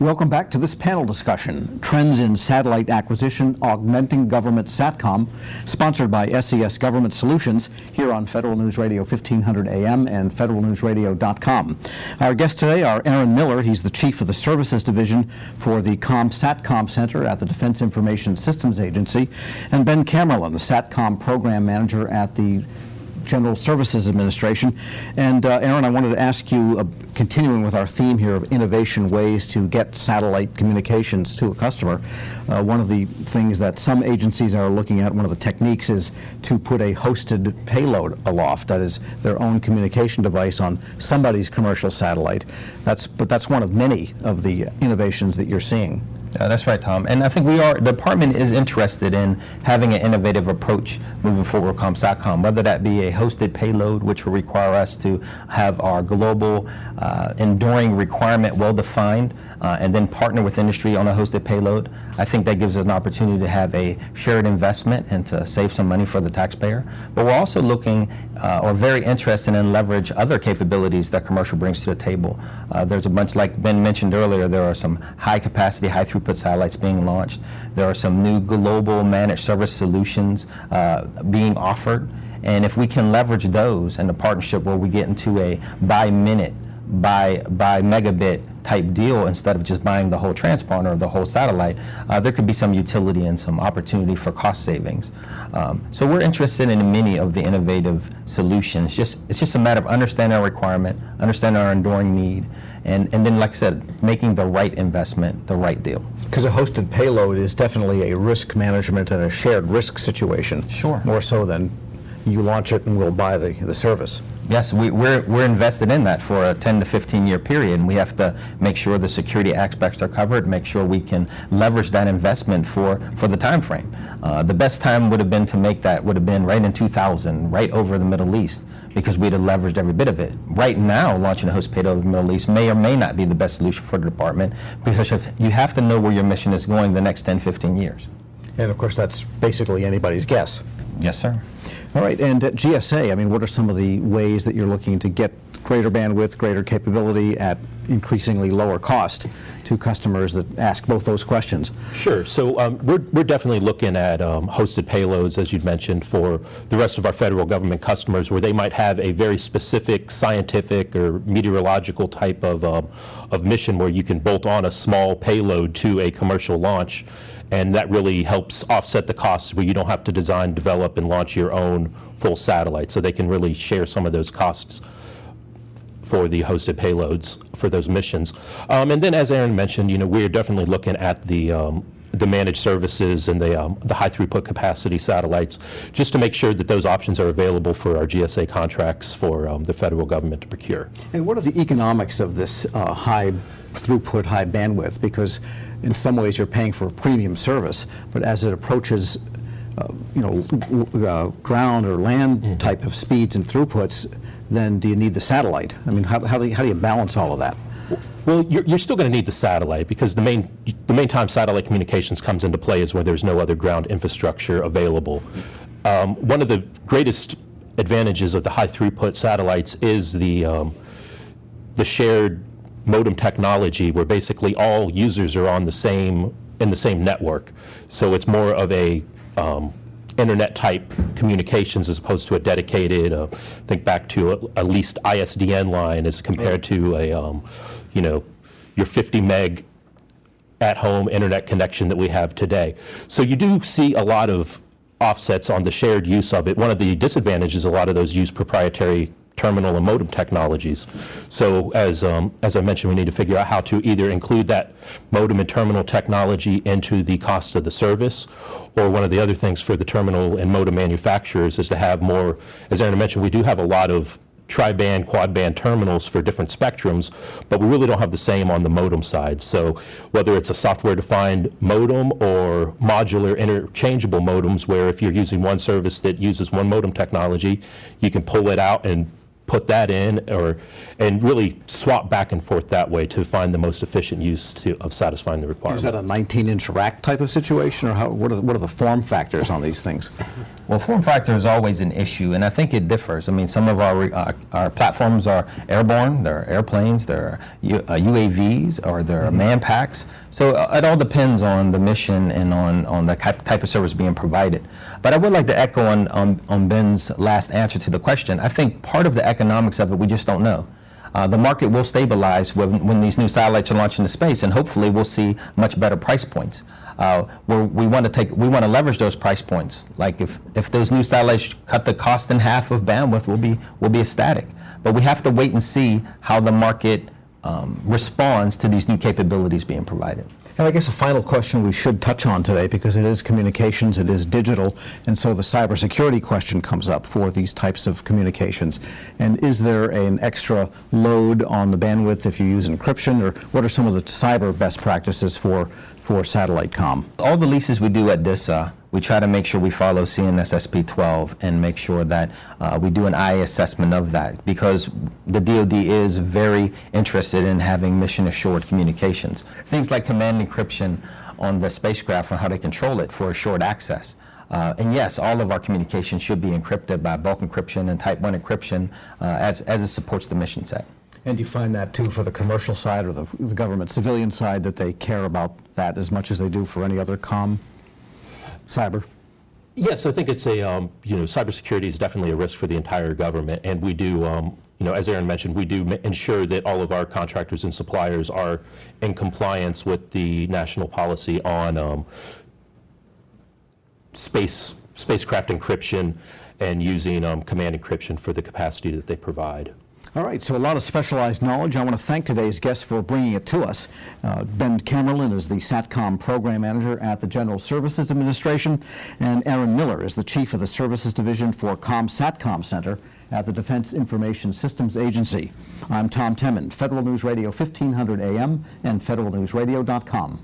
Welcome back to this panel discussion, Trends in Satellite Acquisition, Augmenting Government SATCOM, sponsored by SES Government Solutions, here on Federal News Radio 1500 AM and federalnewsradio.com. Our guests today are Eron Miller. He's the Chief of the Services Division for the SATCOM Center at the Defense Information Systems Agency, and Ben Camerlin, the SATCOM Program Manager at the General Services Administration. And Eron, I wanted to ask you, continuing with our theme here of innovation ways to get satellite communications to a customer, one of the things that some agencies are looking at, one of the techniques, is to put a hosted payload aloft, that is their own communication device on somebody's commercial satellite. But that's one of many of the innovations that you're seeing. That's right, Tom. And I think the department is interested in having an innovative approach moving forward with SATCOM, whether that be a hosted payload, which will require us to have our global enduring requirement well-defined, and then partner with industry on a hosted payload. I think that gives us an opportunity to have a shared investment and to save some money for the taxpayer. But we're also looking or very interested in leverage other capabilities that commercial brings to the table. There's a bunch, like Ben mentioned earlier, there are some high-capacity, high-throughput satellites being launched. There are some new global managed service solutions being offered. And if we can leverage those in a partnership where we get into a by minute, by megabit type deal instead of just buying the whole transponder or the whole satellite, there could be some utility and some opportunity for cost savings. So we're interested in many of the innovative solutions. It's just a matter of understanding our requirement, understanding our enduring need, and then, like I said, making the right investment, the right deal. Because a hosted payload is definitely a risk management and a shared risk situation. Sure. More so than you launch it and we'll buy the service. Yes, we're invested in that for a 10 to 15 year period, and we have to make sure the security aspects are covered, make sure we can leverage that investment for the time frame. The best time would have been to make that would have been right in 2000, right over the Middle East, because we'd have leveraged every bit of it. Right now, launching a host payload over the Middle East may or may not be the best solution for the department, because you have to know where your mission is going the next 10, 15 years. And of course, that's basically anybody's guess. Yes, sir. All right, and at GSA, I mean, what are some of the ways that you're looking to get greater bandwidth, greater capability at increasingly lower cost to customers that ask both those questions? Sure. So we're definitely looking at hosted payloads, as you'd mentioned, for the rest of our federal government customers, where they might have a very specific scientific or meteorological type of mission where you can bolt on a small payload to a commercial launch. And that really helps offset the costs where you don't have to design, develop, and launch your own full satellite. So they can really share some of those costs for the hosted payloads for those missions. And then, as Eron mentioned, we're definitely looking at the managed services and the high throughput capacity satellites, just to make sure that those options are available for our GSA contracts for the federal government to procure. And what are the economics of this high throughput, high bandwidth? Because in some ways you're paying for a premium service, but as it approaches ground or land type of speeds and throughputs, then do you need the satellite? I mean, how do you balance all of that? Well, you're still going to need the satellite, because the main time satellite communications comes into play is when there's no other ground infrastructure available. One of the greatest advantages of the high throughput satellites is the shared modem technology, where basically all users are in the same network. So it's more of a internet type communications as opposed to a dedicated, think back to a leased ISDN line as compared to a your 50 meg at-home internet connection that we have today. So you do see a lot of offsets on the shared use of it. One of the disadvantages, a lot of those use proprietary terminal and modem technologies. So as I mentioned, we need to figure out how to either include that modem and terminal technology into the cost of the service, or one of the other things for the terminal and modem manufacturers is to have more, as Eron mentioned, we do have a lot of tri-band, quad-band terminals for different spectrums, but we really don't have the same on the modem side. So whether it's a software-defined modem or modular interchangeable modems, where if you're using one service that uses one modem technology, you can pull it out and put that in, and really swap back and forth that way to find the most efficient use of satisfying the requirement. Is that a 19-inch rack type of situation, or what are the form factors on these things? Well, form factor is always an issue, and I think it differs. I mean, some of our platforms are airborne, they're airplanes, they're UAVs, or they're man packs. So it all depends on the mission and on the type of service being provided. But I would like to echo on Ben's last answer to the question. I think part of the economics of it, we just don't know. The market will stabilize when these new satellites are launched into space, and hopefully we'll see much better price points. Where we want to leverage those price points. Like if those new satellites cut the cost in half of bandwidth, we'll be ecstatic. But we have to wait and see how the market responds to these new capabilities being provided. And I guess a final question we should touch on today, because it is communications, it is digital, and so the cybersecurity question comes up for these types of communications. And is there an extra load on the bandwidth if you use encryption, or what are some of the cyber best practices for satellite comm? All the leases we do at DISA, we try to make sure we follow CNSSP 12 and make sure that we do an eye assessment of that, because the DoD is very interested in having mission-assured communications. Things like command encryption on the spacecraft and how they control it for assured access. And yes, all of our communications should be encrypted by bulk encryption and type 1 encryption as it supports the mission set. And do you find that too for the commercial side or the government civilian side, that they care about that as much as they do for any other cyber? Yes, I think it's cybersecurity is definitely a risk for the entire government, and we do, as Eron mentioned, we do ensure that all of our contractors and suppliers are in compliance with the national policy on spacecraft encryption and using command encryption for the capacity that they provide. All right, so a lot of specialized knowledge. I want to thank today's guests for bringing it to us. Ben Camerlin is the SATCOM Program Manager at the General Services Administration, and Eron Miller is the Chief of the Services Division for SATCOM Center at the Defense Information Systems Agency. I'm Tom Temin, Federal News Radio 1500 AM and federalnewsradio.com.